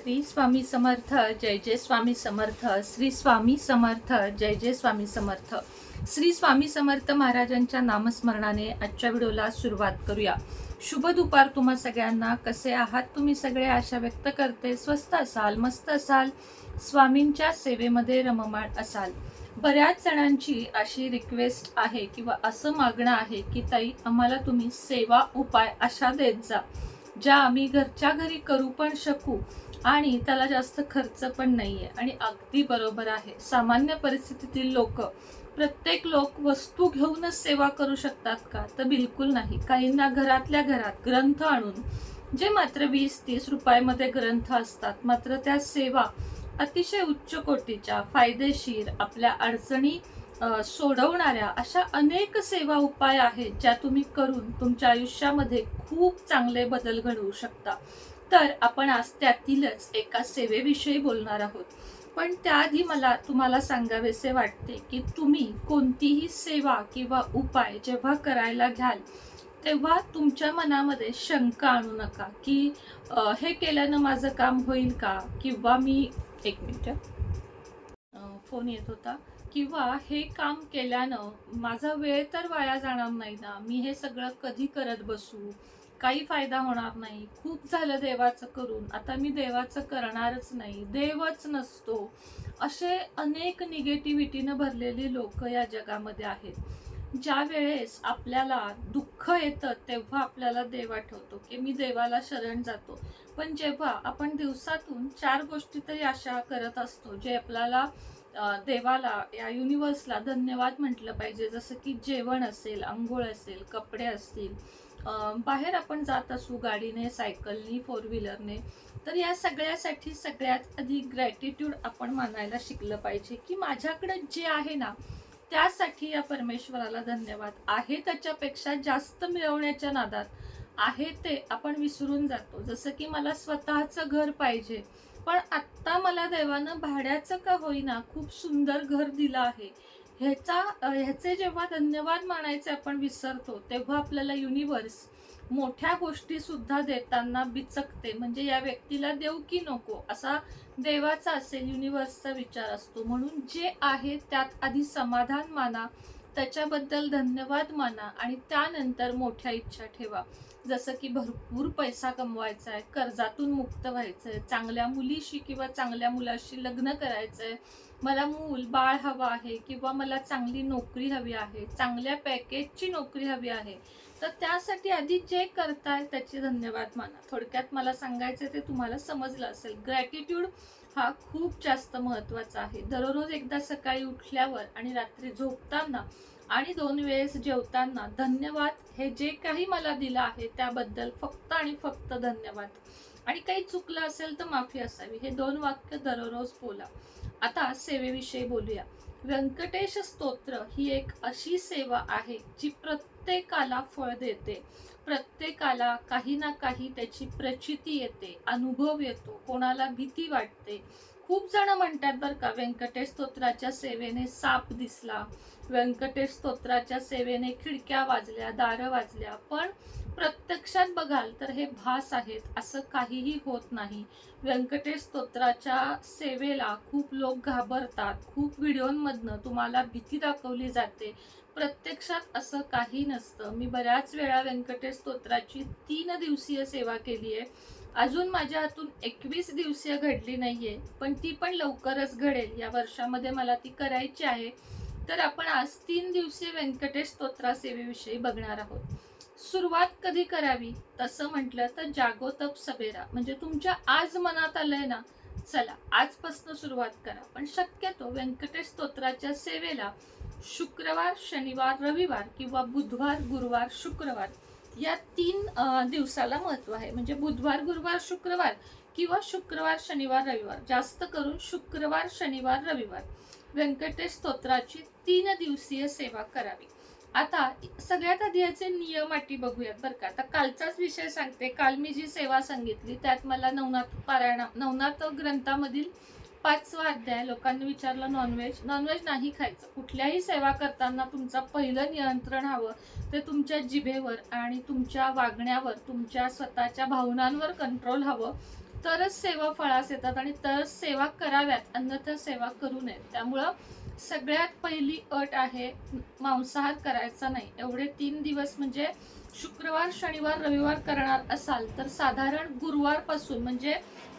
श्री स्वामी समर्थ. जय जय स्वामी समर्थ. श्री स्वामी समर्थ. जय जय स्वामी समर्थ. श्री स्वामी समर्थ महाराजांच्या नामस्मरणाने आजच्या व्हिडिओला सुरुवात करूया. शुभ दुपार तुम्हा सगळ्यांना. कसे आहात तुम्ही सगळे? आशा व्यक्त करते स्वस्त असाल, मस्त असाल, स्वामींच्या सेवेमध्ये रममाण असाल. बऱ्याच जणांची अशी रिक्वेस्ट आहे किंवा असं मागणं आहे की ताई आम्हाला तुम्ही सेवा उपाय अशा देत जा ज्या आम्ही घरच्या घरी करू पण शकू आणि त्याला जास्त खर्च पण नाहीये. आणि अगदी बरोबर आहे. सामान्य परिस्थितीतील प्रत्येक लोक वस्तू घेऊनच सेवा करू शकतात का? तर बिलकुल नाही. काहींना घरातल्या घरात ग्रंथ आणून, जे मात्र 20-30 रुपयामध्ये ग्रंथ असतात, मात्र त्या सेवा अतिशय उच्च कोटीच्या, फायदेशीर, आपल्या अडचणी सोडवणाऱ्या अशा अनेक सेवा उपाय आहेत ज्या तुम्ही करून तुमच्या आयुष्यामध्ये खूप चांगले बदल घडवू शकता. तर आपण आज त्यातीलच एका सेवेविषयी बोलणार आहोत. पण त्याआधी मला तुम्हाला सांगावेसे वाटते की तुम्ही कोणतीही सेवा किंवा उपाय जेव्हा करायला घ्याल तेव्हा तुमच्या मनामध्ये शंका आणू नका की हे केल्यानं माझं काम होईल का, किंवा मी एक मिनिट, फोन येत होता, किंवा हे काम केल्यानं माझा वेळ तर वाया जाणार नाही ना, मी हे सगळं कधी करत बसू, काही फायदा होणार नाही, खूप झालं देवाचं करून, आता मी देवाचं करणारच नाही, देवच नसतो, असे अनेक निगेटिव्हिटीनं भरलेली लोक या जगामध्ये आहेत. ज्या वेळेस आपल्याला दुःख येतं तेव्हा आपल्याला देव आठवतो की मी देवाला शरण जातो. पण जेव्हा आपण दिवसातून 4 गोष्टी तरी अशा करत असतो जे आपल्याला देवाला, या युनिवर्सला धन्यवाद म्हटलं पाहिजे, जसं की जेवण असेल, अंघोळ असेल, कपडे असतील, बाहेर आपण जात असू गाडीने, सायकलनी, 4 व्हीलरने, तर या सगळ्यासाठी सगळ्यात आधी ग्रॅटिट्यूड आपण मानायला शिकलं पाहिजे की माझ्याकडे जे आहे ना त्यासाठी या परमेश्वराला धन्यवाद. आहे त्याच्यापेक्षा जास्त मिळवण्याच्या नादात आहे ते आपण विसरून जातो. जसं की मला स्वतःचं घर पाहिजे, पण आत्ता मला देवानं भाड्याचं का होईना खूप सुंदर घर दिलं आहे, ह्याचे जेव्हा धन्यवाद मानायचे आपण विसरतो तेव्हा आपल्याला युनिवर्स मोठ्या गोष्टी सुद्धा देताना बिचकते. म्हणजे या व्यक्तीला देऊ की नको असा देवाचा असेल, युनिवर्सचा विचार असतो. म्हणून जे आहे त्यात आधी समाधान माना, त्याच्याबद्दल धन्यवाद माना आणि त्यानंतर मोठ्या इच्छा ठेवा. जसं की भरपूर पैसा कमवायचा आहे, कर्जातून मुक्त व्हायचं आहे, चांगल्या मुलीशी किंवा चांगल्या मुलाशी लग्न करायचं आहे, मला मूल बाळ हवं आहे, किंवा मला चांगली नोकरी हवी आहे, चांगल्या पॅकेजची नोकरी हवी आहे, तर त्यासाठी आधी जे करताय त्याचे धन्यवाद माना. थोडक्यात मला सांगायचं ते तुम्हाला समजलं असेल. ग्रॅटिट्यूड हा खूप जास्त महत्त्वाचा आहे. दररोज एकदा सकाळी उठल्यावर आणि रात्री झोपताना आणि 2 वेळेस जेवताना धन्यवाद, हे जे काही मला दिलं आहे त्याबद्दल फक्त आणि फक्त धन्यवाद. आणि काही चुकलं असेल तर माफी असावी, हे 2 वाक्य दररोज बोला. आता सेवेविषयी बोलूया. व्यंकटेश स्तोत्र ही एक अशी सेवा आहे जी प्रत्येकाला फळ देते. प्रत्येकाला काही ना काही त्याची प्रचिती येते, अनुभव येतो, कोणाला भीती वाटते. खूप जण म्हणतात बरं का, व्यंकटेश स्तोत्राच्या सेवेने साप दिसला, व्यंकटेश स्तोत्राच्या सेवेने खिडक्या वाजल्या, दारं वाजल्या. पण प्रत्यक्षात बघाल तर हे भास आहेत, असं काहीही होत नाही. व्यंकटेश स्तोत्राच्या सेवेला खूप लोक घाबरतात, खूप व्हिडिओमधनं तुम्हाला भीती दाखवली जाते. प्रत्यक्षात असं काही नसतं. मी बऱ्याच वेळा व्यंकटेश स्तोत्राची 3 दिवसीय सेवा केली आहे. अजून माझ्या हातून 21 दिवसीय घडली नाहीये, पण ती पण लवकरच घडेल. या वर्षामध्ये मला ती करायची आहे. तर आपण आज 3 दिवसीय व्यंकटेश स्तोत्रा सेवेविषयी बघणार आहोत. सुरुवात कधी करावी तसं म्हटलं तर जागोतप सबेरा, म्हणजे तुमच्या आज मनात आलंय ना, चला आजपासून सुरुवात करा. पण शक्यतो व्यंकटेश स्तोत्राच्या सेवेला शुक्रवार, शनिवार, रविवार किंवा बुधवार, गुरुवार, शुक्रवार या 3 दिवसाला महत्व आहे. म्हणजे बुधवार, गुरुवार, शुक्रवार किंवा शुक्रवार, शनिवार, रविवार, जास्त करून शुक्रवार, शनिवार, रविवार व्यंकटेश स्तोत्राची 3 दिवसीय सेवा करावी. आता सगळ्यात आधी याचे नियम अटी बघूयात बरं का. आता कालचाच विषय सांगते. काल मी जी सेवा सांगितली त्यात मला नवनाथ ग्रंथामधील 5वा अध्याय, लोकांनी विचारलं नॉनव्हेज नाही खायचं. कुठल्याही सेवा करताना तुमचं पहिलं नियंत्रण हवं ते तुमच्या जिभेवर आणि तुमच्या वागण्यावर, तुमच्या स्वतःच्या भावनांवर कंट्रोल हवं. तरच सेवा फळास येतात आणि तरच सेवा कराव्यात, अन्यथा सेवा करू नये. त्यामुळं सगळ्यात पहिली अट आहे मांसाहार करायचा नाही. एवढे 3 दिवस म्हणजे शुक्रवार, शनिवार, रविवार करणार असाल तर साधारण गुरुवारपासून म्हणजे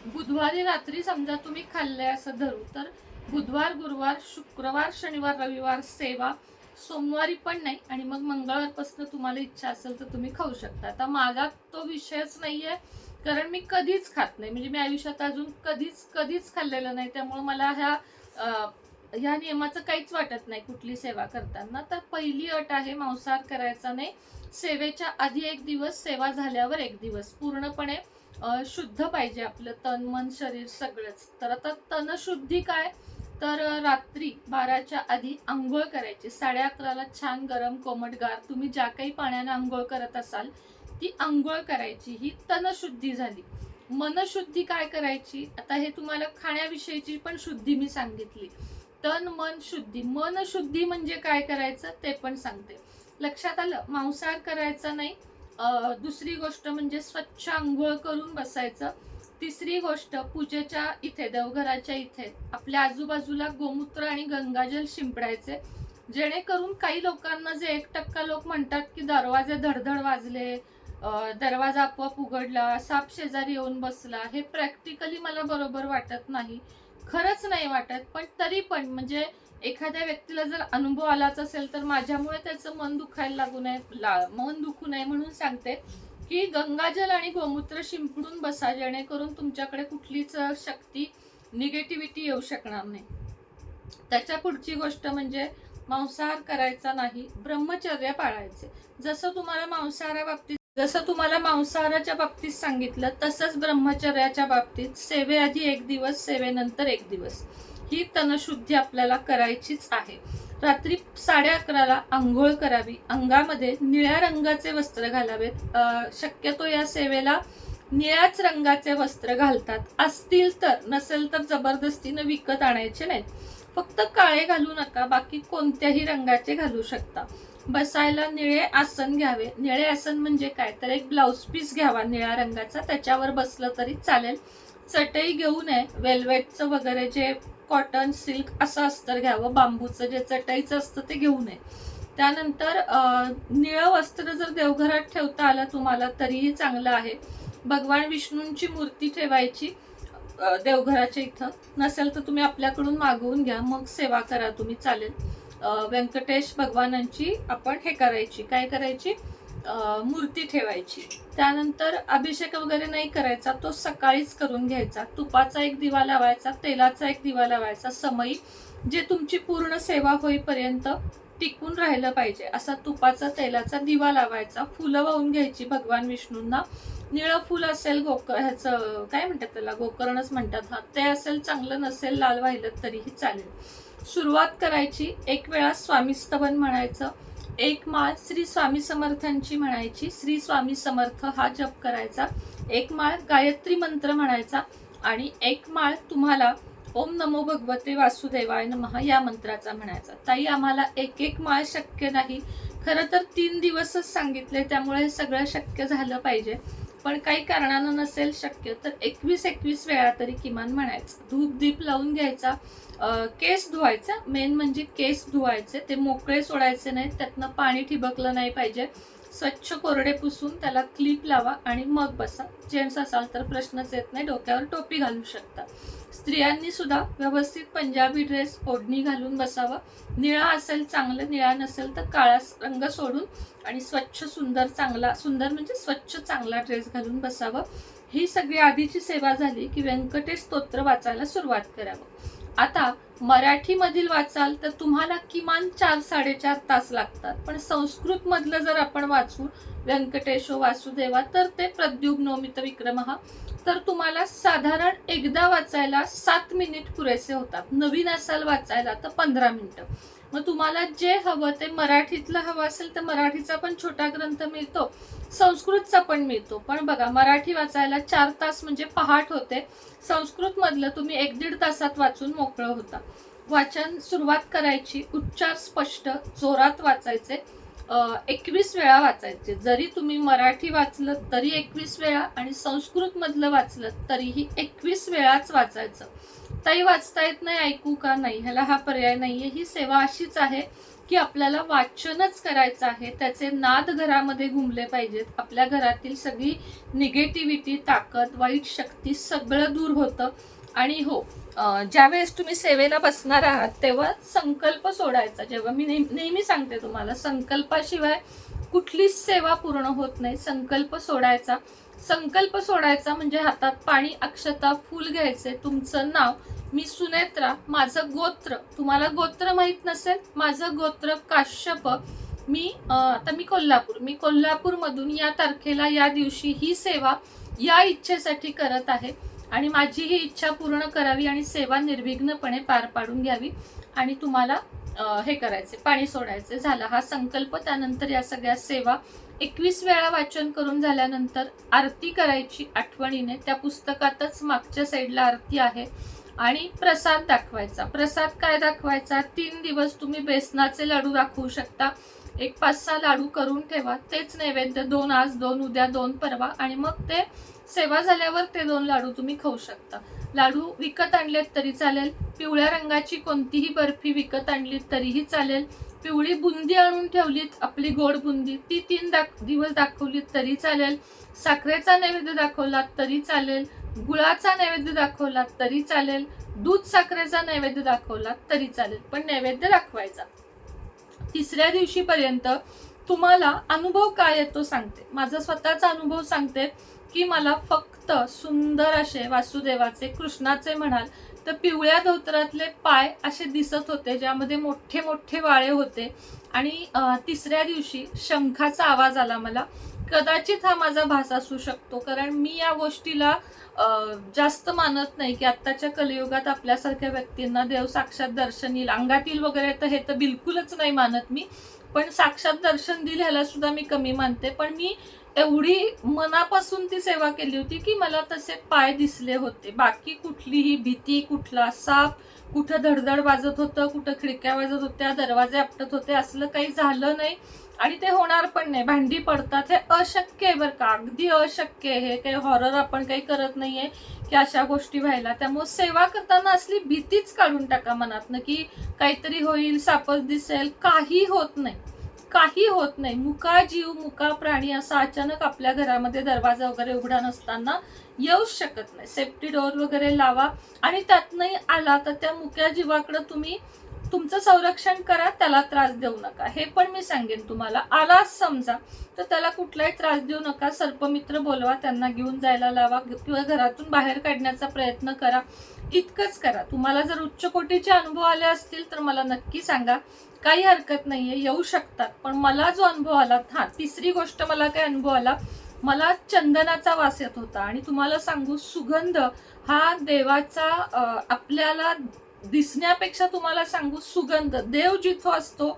बुधवारी रात्री समजा तुम्ही खाल्ले असं धरू, तर बुधवार, गुरुवार, शुक्रवार, शनिवार, रविवार सेवा, सोमवारी पण नाही आणि मग मंगळवारपासून तुम्हाला इच्छा असेल तर तुम्ही खाऊ शकता. आता माझा तो विषयच नाहीये, कारण मी कधीच खात नाही, म्हणजे मी आयुष्यात अजून कधीच खाल्लेलं नाही. त्यामुळे मला ह्या नियमाचं काहीच वाटत नाही कुठली सेवा करताना. तर पहिली अट आहे मांसाहार करायचा नाही. सेवेच्या आधी 1 दिवस, सेवा झाल्यावर 1 दिवस पूर्णपणे शुद्ध पाहिजे आपलं तन, मन, शरीर सगळंच. तर आता तनशुद्धी काय, तर रात्री 12च्या आधी आंघोळ करायची. 11:30ला छान गरम कोमटगार तुम्ही ज्या काही पाण्याने आंघोळ करत असाल ती आंघोळ करायची. ही तनशुद्धी झाली. मनशुद्धी काय करायची, आता हे तुम्हाला खाण्याविषयीची पण शुद्धी मी सांगितली. तन मन शुद्धी. मन शुद्धी म्हणजे काय करायचं ते पण सांगते. लक्षात आलं, मांसाहार करायचा नाही. दुसरी गोष्ट म्हणजे स्वच्छ आंघोळ करून बसायचं. तिसरी गोष्ट, पूजेच्या इथे, देवघराच्या इथे आपल्या आजूबाजूला गोमूत्र आणि गंगाजल शिंपडायचे, जेणेकरून काही लोकांना जे 1% लोक म्हणतात की दरवाजे धडधड वाजले, दरवाजा आपोआप उघडला, साप शेजारी येऊन बसला, हे प्रॅक्टिकली मला बरोबर वाटत नाही, खरंच नाही वाटत. पण तरी पण म्हणजे एखाद्या व्यक्तीला जर अनुभव आलाच असेल तर माझ्यामुळे त्याचं मन दुखायला लागू नये, मन दुखू नये म्हणून सांगते की गंगाजल आणि गोमूत्र शिंपडून बसा, जेणेकरून तुमच्याकडे कुठलीच शक्ती, निगेटिव्हिटी येऊ शकणार नाही. त्याच्या पुढची गोष्ट म्हणजे मांसाहार करायचा नाही, ब्रह्मचर्य पाळायचे. जसं तुम्हाला मांसाहाराच्या बाबतीत सांगितलं तसंच ब्रह्मचर्याच्या बाबतीत सेवेआधी 1 दिवस, सेवेनंतर 1 दिवस ही तनशुद्धी आपल्याला करायचीच आहे. रात्री 11:30ला आंघोळ करावी. अंगामध्ये निळ्या रंगाचे वस्त्र घालावेत. शक्यतो या सेवेला निळ्याच रंगाचे वस्त्र घालतात. असतील तर, नसेल तर जबरदस्तीनं विकत आणायचे नाहीत. फक्त काळे घालू नका, बाकी कोणत्याही रंगाचे घालू शकता. बसायला निळे आसन घ्यावे. निळे आसन म्हणजे काय, तर एक ब्लाउज पीस घ्यावा निळ्या रंगाचा, त्याच्यावर बसलं तरी चालेल. चटई घेऊ नये. वेल्वेटचं वगैरे जे कॉटन, सिल्क असं अस्तर घ्यावं. बांबूचं जे चटईचं असतं ते घेऊ नये. त्यानंतर निळं वस्त्र जर देवघरात ठेवता आलं तुम्हाला तरीही चांगलं आहे. भगवान विष्णूंची मूर्ती ठेवायची देवघराच्या इथं. नसेल तर तुम्ही आपल्याकडून मागवून घ्या, मग सेवा करा तुम्ही, चालेल. व्यंकटेश भगवानांची आपण काय करायची, मूर्ती ठेवायची. त्यानंतर अभिषेक वगैरे नाही करायचा, तो सकाळीच करून घ्यायचा. तुपाचा 1 दिवा लावायचा, तेलाचा 1 दिवा लावायचा. समयी जे तुमची पूर्ण सेवा होईपर्यंत टिकून राहिलं पाहिजे असा तुपाचा, तेलाचा दिवा लावायचा. फुलं वाहून घ्यायची भगवान विष्णूंना. निळं फुल असेल, ह्याचं काय म्हणतात त्याला, गोकर्णच म्हणतात, हा, ते असेल चांगलं, नसेल लाल वाहिलं तरीही चालेल. सुरुवात करायची. 1 वेळा स्वामीस्तवन म्हणायचं. 1 माळ श्री स्वामी समर्थांची म्हणायची. श्री स्वामी समर्थ हा जप करायचा. 1 माळ गायत्री मंत्र म्हणायचा आणि 1 माळ तुम्हाला ओम नमो भगवते वासुदेवाय नमः या मंत्राचा म्हणायचा. ताई, आम्हाला 1 माळ शक्य नाही. खरं तर 3 दिवसच सांगितले, त्यामुळे हे सगळं शक्य झालं पाहिजे. पण काही कारणानं नसेल शक्य तर 21 वेळा तरी किमान म्हणायचं. धूप दीप लावून घ्यायचा. केस धुवायचा. मेन म्हणजे केस धुवायचे, ते मोकळे सोडायचे नाहीत, त्यातनं पाणी ठिबकलं नाही पाहिजे. स्वच्छ कोरडे पुसून त्याला क्लिप लावा आणि मग बसा. जेंट्स असाल तर प्रश्नच येत नाही, डोक्यावर टोपी घालू शकता. स्त्रियांनी सुद्धा व्यवस्थित पंजाबी ड्रेस, ओढणी घालून बसावं. निळा असेल चांगलं, निळा नसेल तर काळा रंग सोडून आणि स्वच्छ सुंदर म्हणजे स्वच्छ चांगला ड्रेस घालून बसावं. ही सगळी आधीची सेवा झाली की व्यंकटेश स्तोत्र वाचायला सुरुवात करावं. आता मराठीमधील वाचाल तर तुम्हाला किमान 4-4.5 तास लागतात. पण संस्कृत मधलं जर आपण वाचू व्यंकटेशो वासुदेवा तर ते प्रद्युम्नोमित विक्रमः, तर तुम्हाला साधारण एकदा वाचायला 7 मिनिट पुरेसे होतात. नवीन असाल वाचायला तर 15 मिनिटं. मग तुम्हाला जे हवं ते, मराठीतलं हवं असेल तर मराठीचा पण छोटा ग्रंथ मिळतो, संस्कृतचा पण मिळतो. पण बघा, मराठी वाचायला 4 तास म्हणजे पहाट होते. संस्कृत मधलं तुम्ही 1-1.5 तासात वाचून मोकळं होता. वाचन सुरुवात करायची. उच्चार स्पष्ट, जोरात वाचायचे. 21 वेळा वाचायचे. जरी तुम्ही मराठी वाचलं तरी 21 वेळा आणि संस्कृत मधलं वाचलं तरीही 21 वेळाच वाचायचं. ताई वाचता येत नाही, ऐकू का? नाही, ह्याला हा पर्याय नाहीये. ही सेवा अशीच आहे की आपल्याला वाचनच करायचं आहे. त्याचे नाद घरामध्ये घुमले पाहिजेत. आपल्या घरातील सगळी निगेटिव्हिटी, ताकद, वाईट शक्ती सगळं दूर होतं. आणि हो, ज्यावेळेस तुम्ही सेवेला बसणार आहात तेव्हा संकल्प सोडायचा. जेव्हा मी नेहमी सांगते तुम्हाला, संकल्पाशिवाय कुठलीच सेवा पूर्ण होत नाही. संकल्प सोडायचा. संकल्प सोडायचा म्हणजे हातात पाणी, अक्षता, फूल घ्यायचे, तुमचं नाव, मी सुनेत्रा, माझं गोत्र, तुम्हाला गोत्र माहित नसेल, माझं गोत्र काश्यप, आता मी कोल्हापूरमधून या तारखेला या दिवशी ही सेवा या इच्छेसाठी करत आहे आणि माझी ही इच्छा पूर्ण करावी आणि सेवा निर्विघ्नपणे पार पाडून घ्यावी आणि तुम्हाला हे करायचे, पाणी सोडायचे. झाला हा संकल्प. त्यानंतर या सगळ्या सेवा 21 वेळा वाचन करून झाल्यानंतर आरती करायची आठवणीने. त्या पुस्तकातच मागच्या साईडला आरती आहे. आणि प्रसाद दाखवायचा. प्रसाद काय दाखवायचा? 3 दिवस तुम्ही बेसनाचे लाडू दाखवू शकता. एक 5-6 लाडू करून ठेवा. तेच नैवेद्य, 2 आज, 2 उद्या, 2 परवा, आणि मग ते सेवा झाल्यावर ते 2 लाडू तुम्ही खाऊ शकता. लाडू विकत आणलेत तरी चालेल. पिवळ्या रंगाची कोणतीही बर्फी विकत आणलीत तरीही चालेल. पिवळी बुंदी आणून ठेवलीत, आपली गोड बुंदी, ती 3 दिवस दाखवलीत तरी चालेल. साखरेचा नैवेद्य दाखवलात तरी चालेल. गुळाचा नैवेद्य दाखवलात तरी चालेल. दूध साखरेचा नैवेद्य दाखवलात तरी चालेल, पण नैवेद्य दाखवायचा. 3ऱ्या दिवशीपर्यंत तुम्हाला अनुभव काय येतो सांगते. माझा स्वतःचा अनुभव सांगते की मला फक्त सुंदर असे वासुदेवाचे, कृष्णाचे म्हणाल तर पिवळ्या धोतरातले पाय असे दिसत होते, ज्यामध्ये मोठे मोठे वाळे होते. आणि 3ऱ्या दिवशी शंखाचा आवाज आला मला. कदाचित हा माझा भास असू शकतो, कारण मी या गोष्टीला जास्त मानत नाही की आत्ताच्या कलियुगात आपल्यासारख्या व्यक्तींना देव साक्षात दर्शन येईल, अंगात येईल वगैरे, तर हे तर बिलकुलच नाही मानत मी. पण साक्षात दर्शन दिल ह्याला सुद्धा मी कमी मानते. पण मी एवढी मनापासून ती सेवा केली होती की मला तसे पाय दिसले होते. बाकी कुठलीही भीती, कुठला साप, कुठं धडधड वाजत होतं, कुठं खिडक्या वाजत होत्या, दरवाजे आपटत होते, असलं काही झालं नाही आणि ते होणार पण नाही. भांडी पडतात, हे अशक्य आहे बरं का, अगदी अशक्य आहे. हे काही हॉरर आपण काही करत नाहीये की अशा गोष्टी व्हायला. त्यामुळे सेवा करताना असली भीतीच काढून टाका मनातनं की काहीतरी होईल, सापच दिसेल. काही होत नाही, काही होत नाही. मुका जीव, मुका प्राणी असा अचानक आपल्या घरामध्ये दरवाजा वगैरे उघडा नसताना येऊच शकत नाही. सेफ्टी डोअर वगैरे लावा आणि त्यातनंही आला तर त्या मुक्या जीवाकडे तुम्ही तुमचं संरक्षण करा, त्याला त्रास देऊ नका. हे पण मी सांगेन तुम्हाला. आलाच समजा तर त्याला कुठलाही त्रास देऊ नका. सर्पमित्र बोलवा, त्यांना घेऊन जायला लावा किंवा घरातून बाहेर काढण्याचा प्रयत्न करा. इतकंच करा. तुम्हाला जर उच्च कोटीचे अनुभव आले असतील तर मला नक्की सांगा, काही हरकत नाहीये, येऊ शकतात. पण मला जो अनुभव आला, 3री गोष्ट मला काय अनुभव आला, मला चंदनाचा वास येत होता. आणि तुम्हाला सांगू, सुगंध हा देवाचा आपल्याला दिसण्यापेक्षा तुम्हाला सांगू, सुगंध, देव जिथं असतो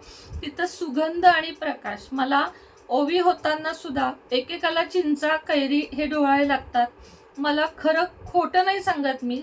तिथं सुगंध आणि प्रकाश. मला ओवी होताना सुद्धा एकेकाला चिंचा, कैरी हे डोळावे लागतात. मला खरं खोटं नाही सांगत मी,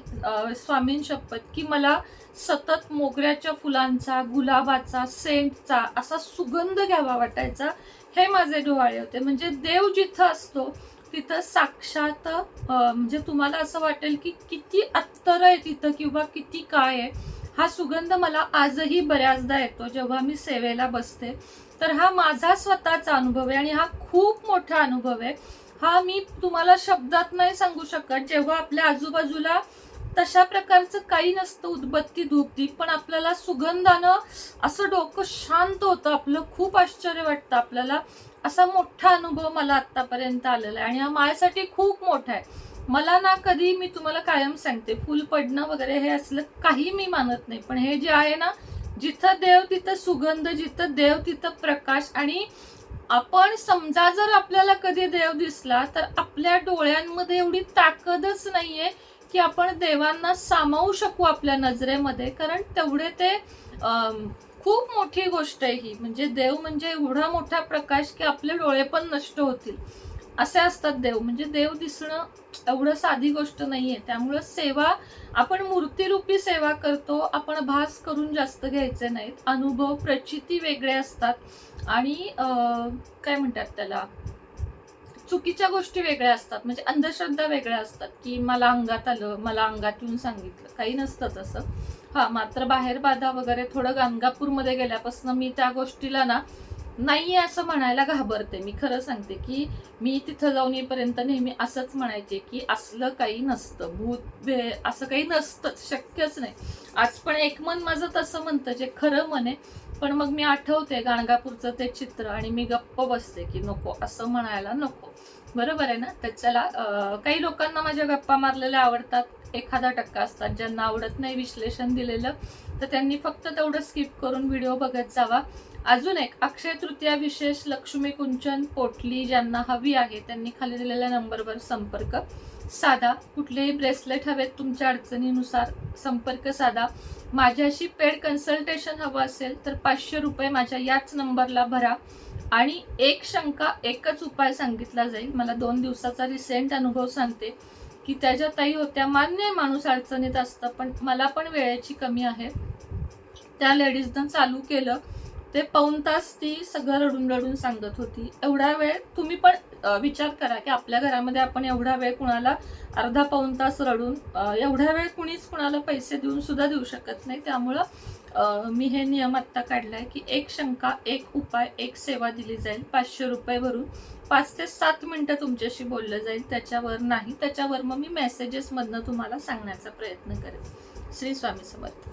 स्वामीं शपथ, की मला सतत मोगऱ्याच्या फुलांचा, गुलाबाचा, सेंटचा असा सुगंध घ्यावा वाटायचा. हे माझे डोळे होते. म्हणजे देव जिथं असतो तिथं साक्षात, म्हणजे तुम्हाला असं वाटेल की किती अत्तर आहे तिथं किंवा किती काय आहे. हा सुगंध मला आजही बऱ्याचदा येतो जेव्हा मी सेवेला बसते. तर हा माझा स्वतःचा अनुभव आहे आणि हा खूप मोठा अनुभव आहे. हा मी तुम्हाला शब्दात नाही सांगू शकत. जेव्हा आपल्या आजूबाजूला तशा प्रकारचं काही नसतं, उदबत्ती, धूपदीप, पण आपल्याला सुगंधानं असं डोकं शांत होतं आपलं. खूप आश्चर्य वाटतं आपल्याला. असा मोठा अनुभव मला आतापर्यंत आलेला आहे आणि हा माझ्यासाठी खूप मोठा आहे. मला ना कधी, मी तुम्हाला कायम सांगते, फुल पडणं वगैरे हे असलं काही मी मानत नाही. पण हे जे आहे ना, जिथं देव तिथं सुगंध, जिथं देव तिथं प्रकाश. आणि आपण समजा जर आपल्याला कधी देव दिसला तर आपल्या डोळ्यांमध्ये एवढी ताकदच नाहीये की आपण देवांना सामावू शकू आपल्या नजरेमध्ये. कारण तेवढे ते खूप मोठी गोष्ट आहे ही. म्हणजे देव म्हणजे एवढा मोठा प्रकाश की आपले डोळे पण नष्ट होतील. असे असतात देव. म्हणजे देव दिसणं एवढं साधी गोष्ट नाहीये. त्यामुळं सेवा आपण मूर्तीरूपी सेवा करतो. आपण भास करून जास्त घ्यायचे नाहीत. अनुभव प्रचिती वेगळे असतात आणि काय म्हणतात त्याला, चुकीच्या गोष्टी वेगळ्या असतात. म्हणजे अंधश्रद्धा वेगळ्या असतात की मला अंगात आलं, मला अंगात येऊन सांगितलं. काही नसतं तसं. हा, मात्र बाहेर बाधा वगैरे थोडं गाणगापूरमध्ये गेल्यापासून मी त्या गोष्टीला ना नाही असं म्हणायला घाबरते. मी खरं सांगते की मी तिथं जाऊन येईपर्यंत नेहमी असंच म्हणायचे की असलं काही नसतं, भूत असं काही नसतंच, शक्यच नाही. आज पण एक मन माझं तसं म्हणतं, जे खरं मन आहे. पण मग मी आठवते गाणगापूरचं ते चित्र आणि मी गप्प बसते की नको, असं म्हणायला नको. बरोबर आहे ना. त्याच्याला काही लोकांना माझ्या गप्पा मारलेल्या आवडतात, 1% असतात ज्यांना आवडत नाही विश्लेषण दिलेलं, तर त्यांनी फक्त तेवढं स्किप करून व्हिडिओ बघत जावा. अजून एक अक्षय तृतीया विशेष लक्ष्मी कुंचन पोटली ज्यांना हवी आहे त्यांनी खाली दिलेल्या नंबरवर संपर्क साधा. कुठलेही ब्रेसलेट हवेत तुमच्या अडचणीनुसार संपर्क साधा. माझ्याशी पेड कन्सल्टेशन हवं असेल तर 500 रुपये माझ्या याच नंबरला भरा आणि एक शंका एकच उपाय सांगितला जाईल. मला 2 दिवसाचा रिसेंट अनुभव सांगते की त्याच्या ताई होत्या. मान्य आहे माणूस अडचणीत असतं, पण मला पण वेळेची कमी आहे. त्या लेडीजनं चालू केलं ते पाऊण तास ती सगळं रडून रडून सांगत होती. एवढा वेळ तुम्ही पण विचार करा की आपल्या घरामध्ये आपण एवढा वेळ कुणाला अर्धा पाऊण तास रडून, एवढा वेळ कुणीच कुणाला पैसे देऊन सुद्धा देऊ शकत नाही. त्यामुळं मी हे नियम आत्ता काढलाय की एक शंका एक उपाय एक सेवा दिली जाईल. 500 रुपये भरून 5 ते 7 मिनिटं तुमच्याशी बोललं जाईल, त्याच्यावर नाही. त्याच्यावर मग मी मेसेजेस मधनं तुम्हाला सांगण्याचा प्रयत्न करेन. श्री स्वामी समर्थ.